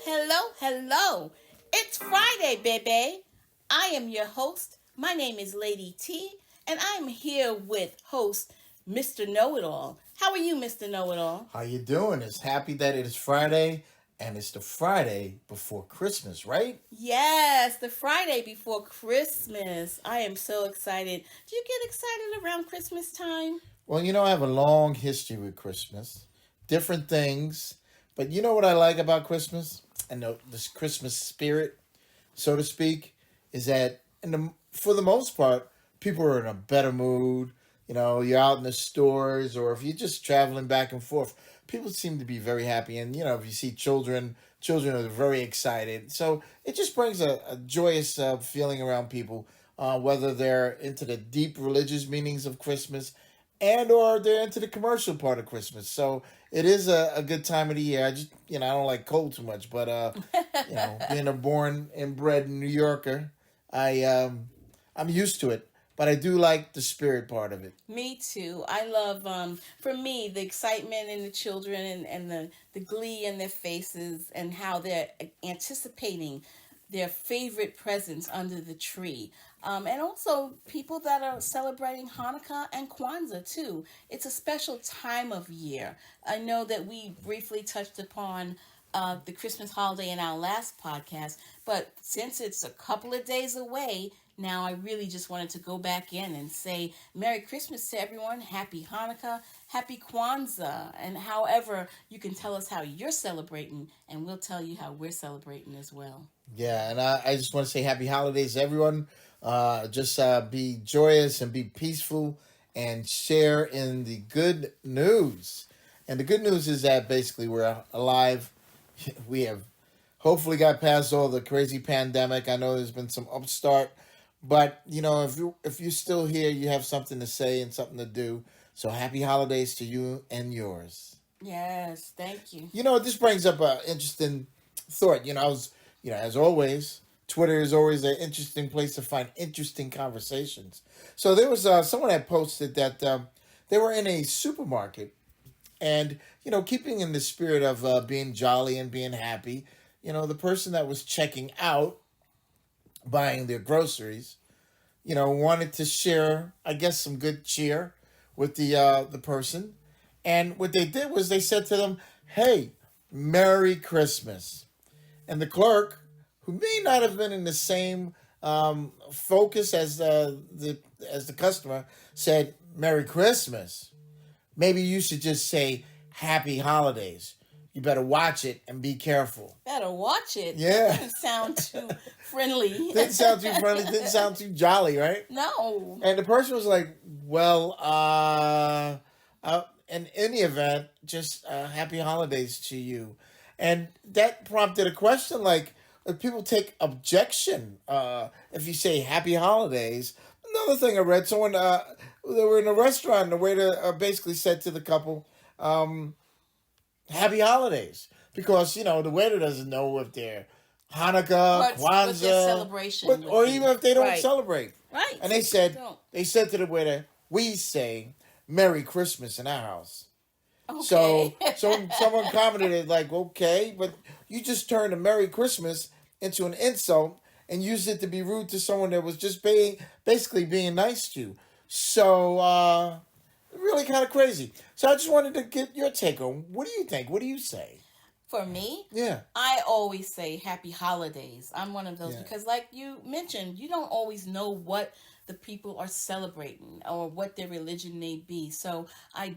Hello, hello. It's Friday, baby. I am your host. My name is Lady T, and I'm here with host Mr. Know-It-All. How are you, Mr. Know-It-All? How you doing? It's happy that it is Friday, and it's the Friday before Christmas, right? Yes, the Friday before Christmas. I am so excited. Do you get excited around Christmas time? Well, I have a long history with Christmas, different things, but you know what I like about Christmas and this Christmas spirit, so to speak, is that for the most part, people are in a better mood. You're out in the stores, or if you're just traveling back and forth, people seem to be very happy. And if you see children are very excited. So it just brings a joyous feeling around people, whether they're into the deep religious meanings of Christmas and or they're into the commercial part of Christmas. So it is a good time of the year. I just I don't like cold too much, but being a born and bred New Yorker, I'm used to it. But I do like the spirit part of it. Me too. I love, for me, the excitement in the children and the glee in their faces and how they're anticipating their favorite presents under the tree. And also people that are celebrating Hanukkah and Kwanzaa too. It's a special time of year. I know that we briefly touched upon the Christmas holiday in our last podcast, but since it's a couple of days away, now I really just wanted to go back in and say Merry Christmas to everyone, Happy Hanukkah, Happy Kwanzaa, and however you can tell us how you're celebrating, and we'll tell you how we're celebrating as well. Yeah, and I just want to say happy holidays, everyone. Just be joyous and be peaceful and share in the good news. And the good news is that basically we're alive. We have hopefully got past all the crazy pandemic. I know there's been some upstart, but if you're still here, you have something to say and something to do. So happy holidays to you and yours. Yes, thank you. This brings up an interesting thought. As always, Twitter is always an interesting place to find interesting conversations. So there was someone that posted that they were in a supermarket and, keeping in the spirit of being jolly and being happy, the person that was checking out, buying their groceries, wanted to share, I guess, some good cheer with the person. And what they did was they said to them, "Hey, Merry Christmas." And the clerk, who may not have been in the same focus as the customer, said, "Merry Christmas. Maybe you should just say Happy Holidays. You better watch it and be careful." Better watch it. Yeah. That doesn't sound too friendly. Didn't sound too friendly. Didn't sound too jolly, right? No. And the person was like, "Well, in any event, just happy holidays to you." And that prompted a question like, if people take objection if you say happy holidays. Another thing I read, someone, they were in a restaurant, and the waiter basically said to the couple, happy holidays. Because, the waiter doesn't know if they're Hanukkah, Kwanzaa, what their celebration or even if they don't celebrate. Right. And they said to the waiter, "We say Merry Christmas in our house." Okay. So someone commented like, "Okay, but you just turned a Merry Christmas into an insult and used it to be rude to someone that was just basically being nice to you." So really kind of crazy. So I just wanted to get your take on, what do you think? What do you say? For me, Yeah. I always say Happy Holidays. I'm one of those Yeah. because, like you mentioned, you don't always know what the people are celebrating or what their religion may be. So I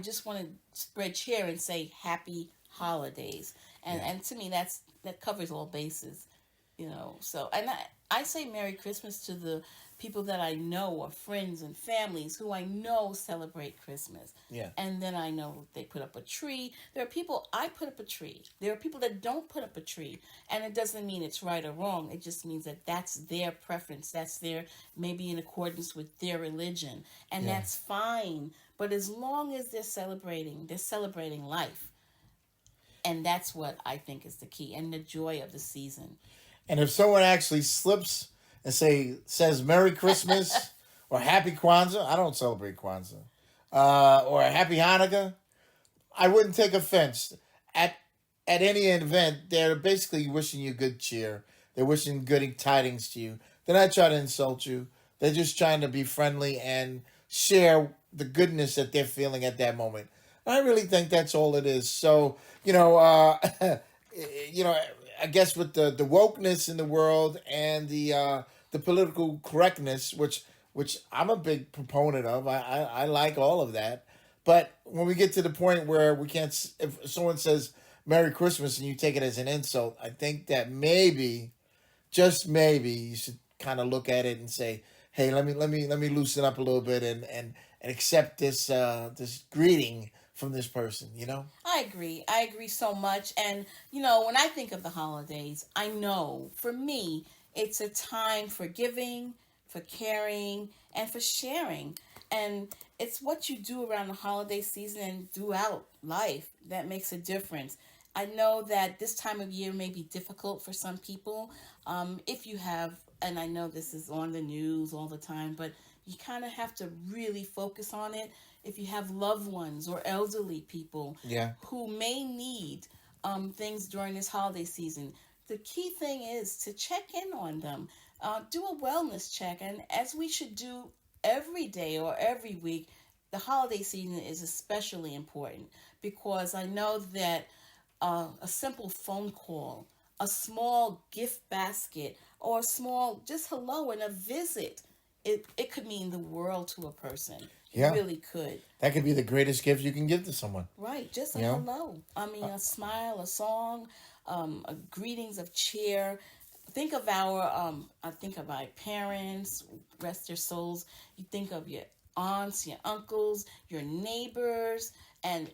just want to spread cheer and say Happy Holidays. And to me, that covers all bases, So, and I say Merry Christmas to the people that I know, or friends and families who I know celebrate Christmas. Yeah. And then I know they put up a tree. There are people, I put up a tree. There are people that don't put up a tree. And it doesn't mean it's right or wrong. It just means that that's their preference. That's maybe in accordance with their religion. And that's fine. But as long as they're celebrating life. And that's what I think is the key, and the joy of the season. And if someone actually slips and says Merry Christmas or Happy Kwanzaa, I don't celebrate Kwanzaa, or Happy Hanukkah, I wouldn't take offense. At at any event, they're basically wishing you good cheer. They're wishing good tidings to you. They're not trying to insult you. They're just trying to be friendly and share the goodness that they're feeling at that moment. I really think that's all it is. So, you know, I guess with the wokeness in the world and the political correctness, which I'm a big proponent of, I like all of that. But when we get to the point where we can't, if someone says Merry Christmas and you take it as an insult, I think that maybe, just maybe, you should kind of look at it and say, "Hey, let me loosen up a little bit and accept this greeting from this person." You know? I agree. I agree so much. And, when I think of the holidays, I know for me, it's a time for giving, for caring, and for sharing. And it's what you do around the holiday season and throughout life that makes a difference. I know that this time of year may be difficult for some people. If you have, and I know this is on the news all the time, but you kind of have to really focus on it. If you have loved ones or elderly people Yeah. who may need things during this holiday season, the key thing is to check in on them. Do a wellness check, and as we should do every day or every week, the holiday season is especially important because I know that a simple phone call, a small gift basket, or a small just hello and a visit, it could mean the world to a person. It Yeah. really could. That could be the greatest gift you can give to someone. Right, just a You know? hello. I mean, a smile, a song, a greetings of cheer. I think of our parents, rest their souls. You think of your aunts, your uncles, your neighbors, and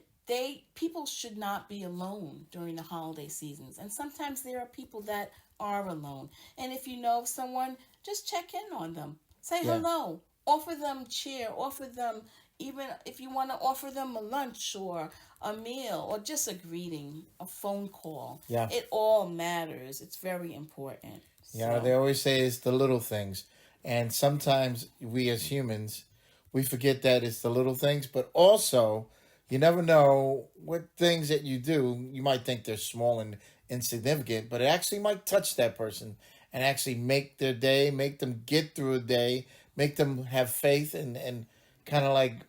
people should not be alone during the holiday seasons. And sometimes there are people that are alone. And if you know of someone, just check in on them. Say Yeah. hello. Offer them cheer. Offer them, even if you want to offer them a lunch or a meal or just a greeting, a phone call. Yeah. It all matters. It's very important. Yeah, they So, always say it's the little things. And sometimes we as humans, we forget that it's the little things, but also you never know what things that you do, you might think they're small and insignificant, but it actually might touch that person and actually make their day, make them get through a day, make them have faith and kind of like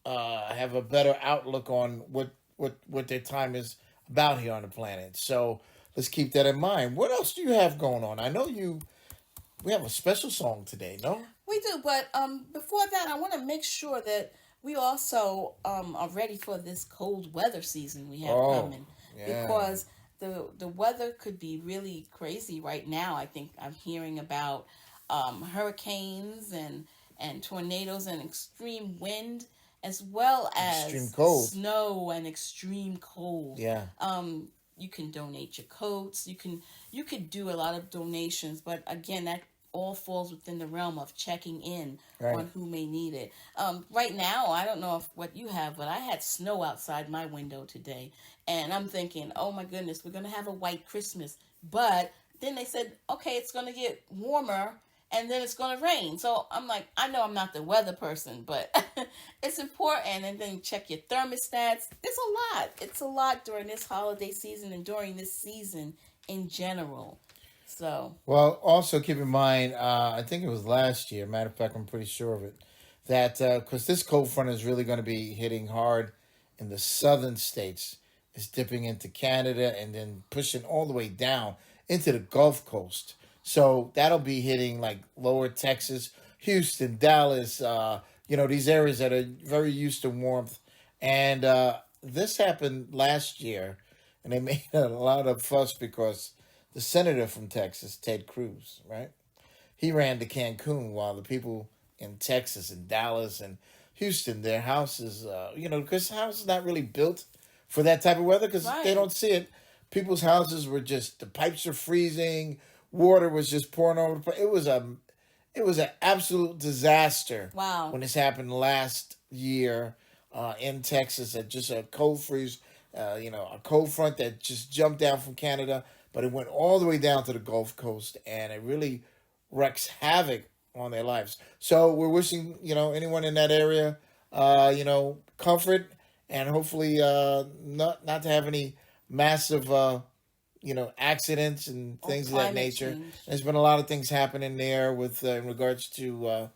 have a better outlook on what their time is about here on the planet. So let's keep that in mind. What else do you have going on? I know we have a special song today, no? we do, but before that, I want to make sure that we also are ready for this cold weather season we have Oh, coming yeah. because the weather could be really crazy right now. I think I'm hearing about hurricanes and tornadoes and extreme wind as well Extreme as cold. snow and extreme cold. Yeah. You can donate your coats. You could do a lot of donations, but again, that all falls within the realm of checking in Right. on who may need it. Right now, I don't know if what you have, but I had snow outside my window today, and I'm thinking, oh my goodness, we're gonna have a white Christmas. But then they said, okay, it's gonna get warmer, and then it's gonna rain. So I'm like, I know I'm not the weather person, but it's important. And then check your thermostats. It's a lot. It's a lot during this holiday season and during this season in general. So, Well, also keep in mind, I think it was last year. Matter of fact, I'm pretty sure of it. That because this cold front is really going to be hitting hard in the southern states. It's dipping into Canada and then pushing all the way down into the Gulf Coast. So that'll be hitting like lower Texas, Houston, Dallas. These areas that are very used to warmth. And this happened last year, and they made a lot of fuss because the senator from Texas, Ted Cruz, right? He ran to Cancun while the people in Texas and Dallas and Houston, their houses, because house is not really built for that type of weather because they right. don't see it. People's houses were just the pipes are freezing, water was just pouring over the place. It was an absolute disaster Wow. when this happened last year in Texas. At just a cold freeze, a cold front that just jumped down from Canada, but it went all the way down to the Gulf Coast, and it really wreaks havoc on their lives. So we're wishing anyone in that area, comfort, and hopefully not to have any massive, accidents and Or things of that climate nature. change. There's been a lot of things happening there with in regards to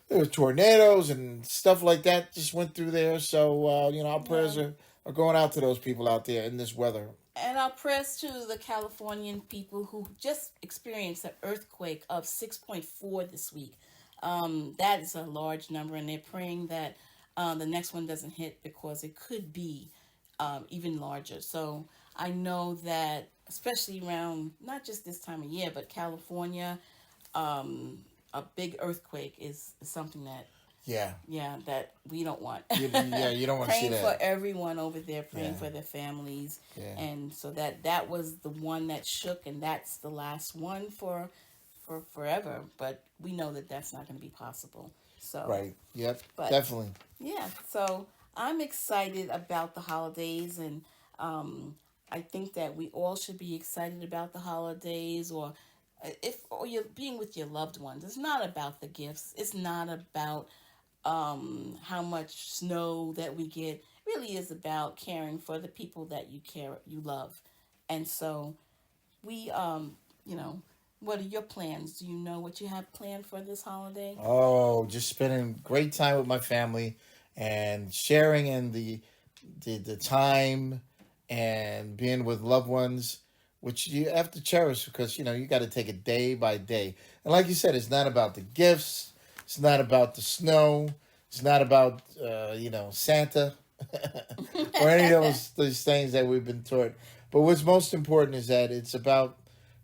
there was tornadoes and stuff like that just went through there. So our Yeah. prayers are going out to those people out there in this weather. And our prayers to the Californian people who just experienced an earthquake of 6.4 this week. That is a large number, and they're praying that the next one doesn't hit because it could be even larger. So I know that, especially around not just this time of year, but California, a big earthquake is something that, Yeah, yeah, that we don't want. yeah, you don't want to see Praying for that. everyone over there, praying Yeah, for their families, yeah, and so that was the one that shook, and that's the last one for forever. But we know that that's not going to be possible. So, right. Yep, but definitely. yeah, so I'm excited about the holidays, and I think that we all should be excited about the holidays, or you're being with your loved ones. It's not about the gifts. It's not about how much snow that we get. It really is about caring for the people that you love, and so we you know, what are your plans? Do you know what you have planned for this holiday? Oh, just spending great time with my family and sharing in the time and being with loved ones, which you have to cherish because you got to take it day by day. And like you said, it's not about the gifts, it's not about the snow, it's not about Santa or any of those things that we've been taught. But what's most important is that it's about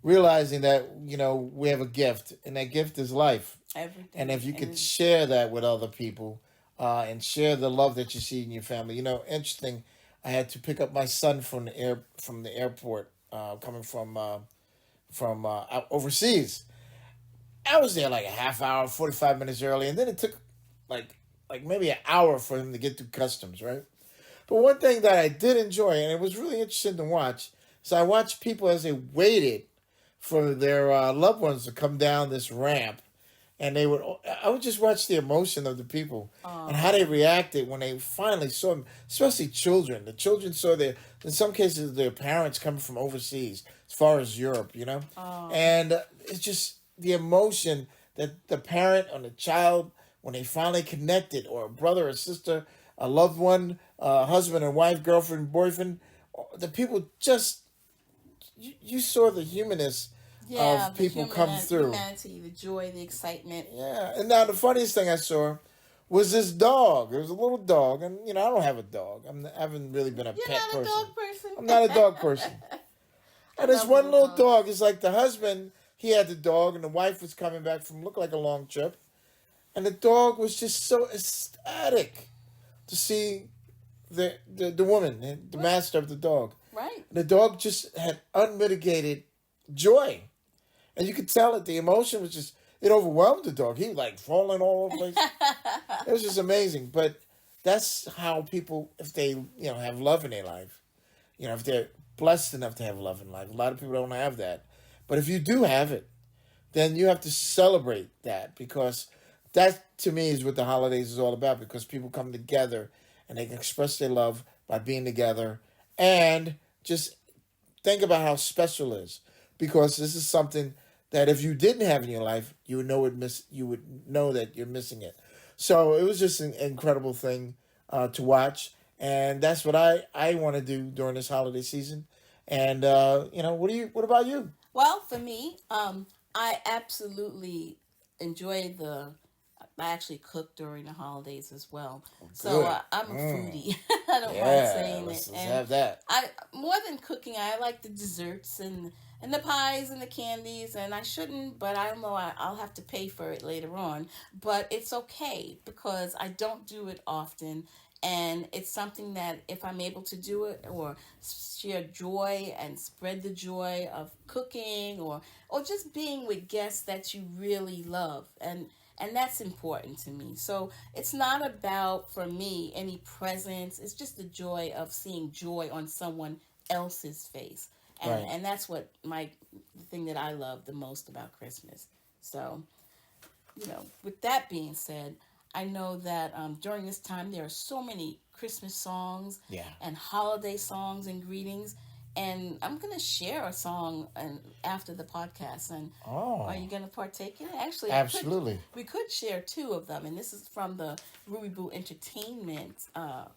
realizing that we have a gift, and that gift is life. And Everything, if you and could share that with other people, and share the love that you see in your family, interesting. I had to pick up my son from the airport, coming from overseas. I was there like a half hour, 45 minutes early, and then it took like maybe an hour for him to get through customs, right? But one thing that I did enjoy, and it was really interesting to watch, is I watched people as they waited for their loved ones to come down this ramp, and I would just watch the emotion of the people and how they um, reacted when they finally saw them, especially children. The children saw in some cases, their parents coming from overseas, as far as Europe, um, and it's just the emotion that the parent or the child, when they finally connected, or a brother or sister, a loved one, husband and wife, girlfriend, boyfriend, the people just, you saw the humanness yeah, of the people come through. humanity, the joy, the excitement. Yeah, and now the funniest thing I saw was this dog. It was a little dog, and I don't have a dog. I haven't really been a You're pet not a person. dog person. I'm not a dog person. I And this love one little little dogs. dog is like the husband. He had the dog, and the wife was coming back from looked like a long trip, and the dog was just so ecstatic to see the woman, the Right, master of the dog. right. The dog just had unmitigated joy, and you could tell it. The emotion was just it overwhelmed the dog. He was like falling all over the place. It was just amazing. But that's how people, if they have love in their life, if they're blessed enough to have love in life. A lot of people don't have that, but if you do have it, then you have to celebrate that, because that to me is what the holidays is all about. Because people come together and they can express their love by being together, and just think about how special it is, because this is something that if you didn't have in your life, you would know that you're missing it. So it was just an incredible thing to watch, and that's what I want to do during this holiday season. And what about you? Well, for me, I absolutely enjoy the. I actually cook during the holidays as well, so Good. I'm a Mm. foodie. I don't mind Yeah, saying it, let's and have that. I more than cooking, I like the desserts and the pies and the candies, and I shouldn't, but I don't know. I'll have to pay for it later on, but it's okay because I don't do it often, and it's something that if I'm able to do it or share joy and spread the joy of cooking, or just being with guests that you really love, and that's important to me. So it's not about, for me, any presents. It's just the joy of seeing joy on someone else's face, and Right. that's what the thing that I love the most about Christmas. So, with that being said, I know that during this time there are so many Christmas songs Yeah. and holiday songs and greetings. and I'm gonna share a song and after the podcast. And Oh, are you gonna partake in it? Actually, absolutely. we could share two of them, and this is from the Rubyboo Entertainment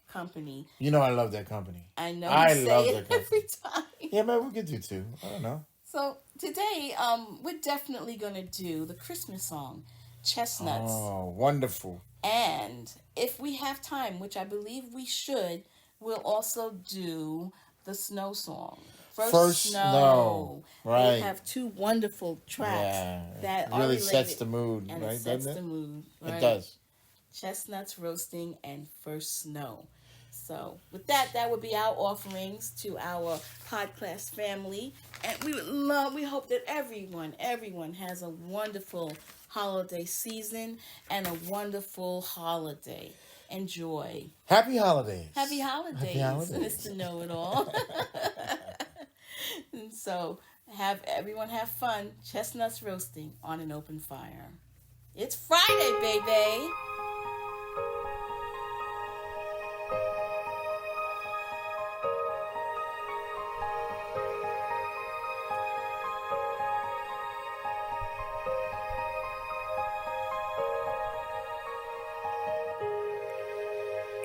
company. You know I love that company. I know I you love say that it company. every time. Yeah, maybe we could do two. I don't know. So today, we're definitely gonna do the Christmas song, Chestnuts. Oh, wonderful. And if we have time, which I believe we should, we'll also do the snow song. First Snow. Right. We have two wonderful tracks Yeah, that it are really related, sets the mood, and right? it sets Doesn't the it? mood. Right? It does. Chestnuts roasting and first snow. So with that, that would be our offerings to our podcast family, and we hope that everyone has a wonderful holiday season and a wonderful holiday. Enjoy. Happy holidays. Happy holidays, Happy holidays. Mr. Know-It-All. And so everyone have fun. Chestnuts roasting on an open fire. It's Friday, baby.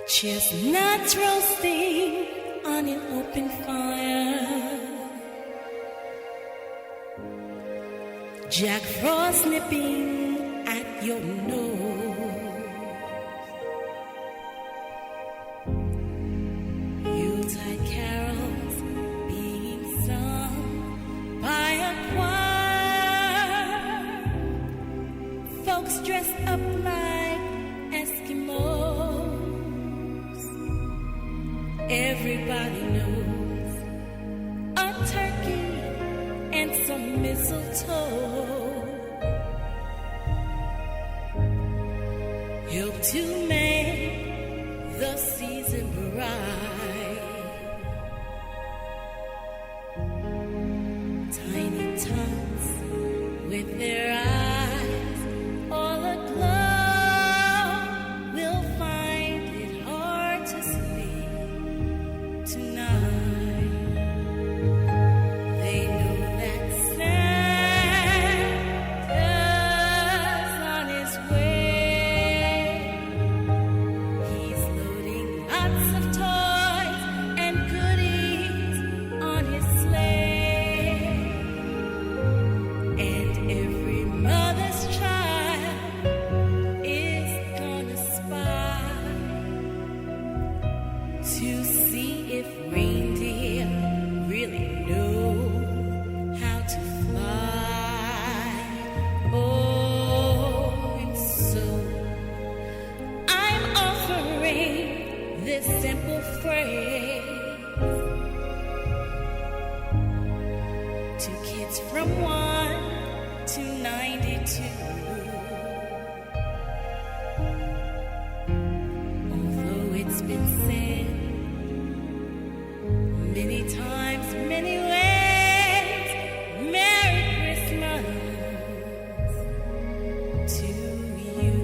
Chestnuts roasting on an open fire. Jack Frost nipping at your nose. Yuletide carols being sung by a choir. Folks dressed up like Eskimos. Everybody knows a turkey and some mistletoe help to make the season bright. Tiny tots with their eyes all aglow will find it hard to sleep tonight. They know that Santa's on his way. He's loading lots of toys and goodies on his sleigh. And every mother's child is gonna spy to see if reindeer really know how to fly. Oh, and so I'm offering this simple phrase to kids from 1 to 92. Although it's been said many times, many ways, Merry Christmas to you.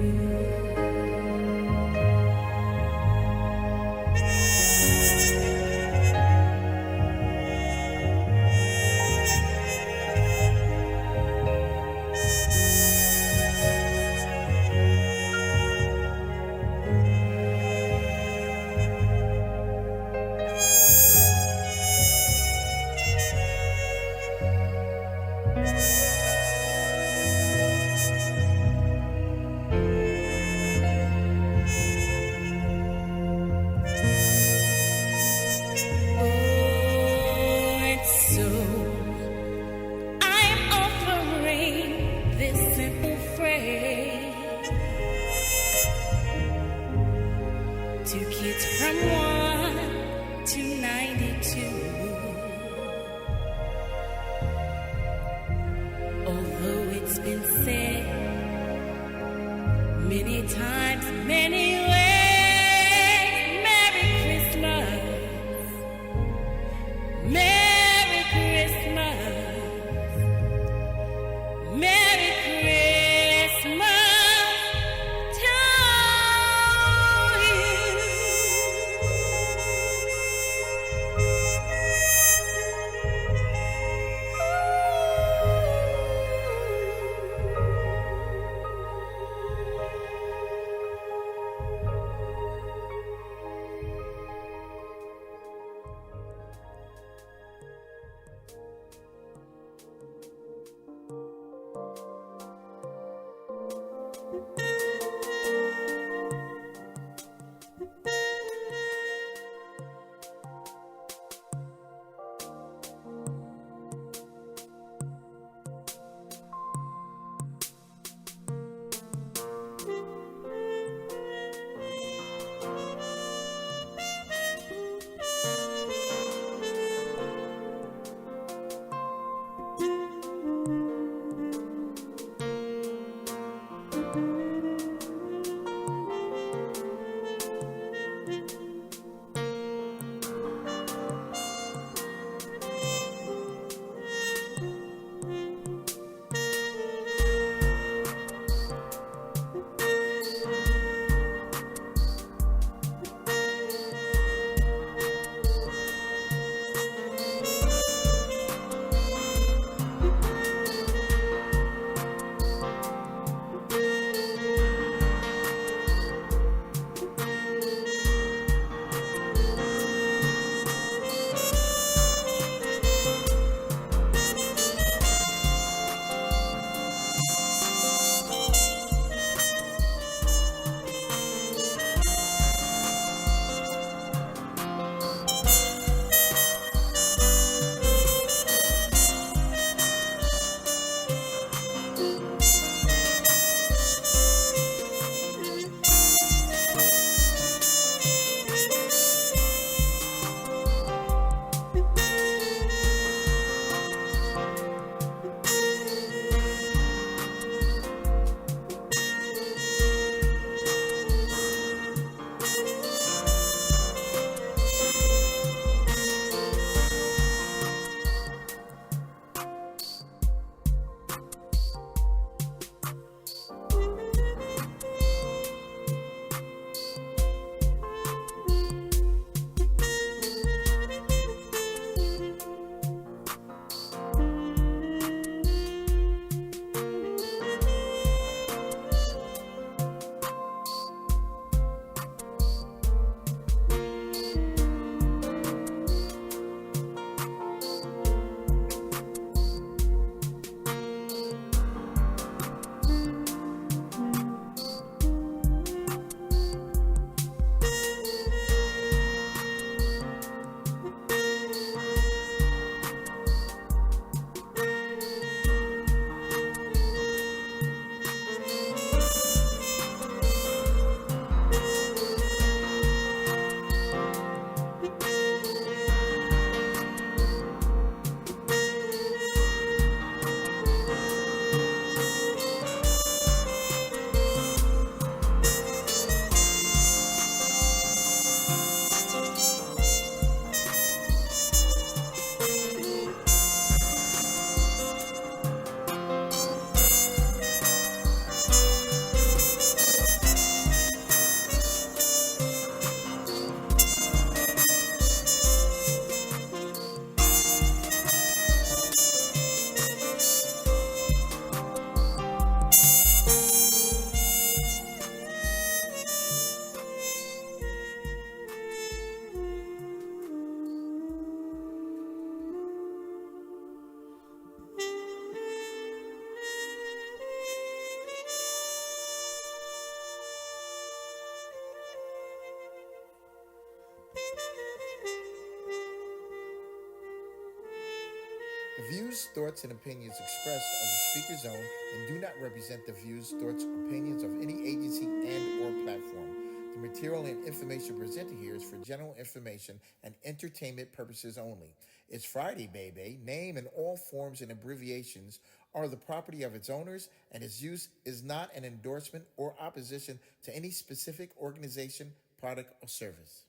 The views, thoughts, and opinions expressed are the speaker's own and do not represent the views, thoughts, or opinions of any agency and or platform. The material and information presented here is for general information and entertainment purposes only. It's Friday Baybay. Name and all forms and abbreviations are the property of its owners, and its use is not an endorsement or opposition to any specific organization, product, or service.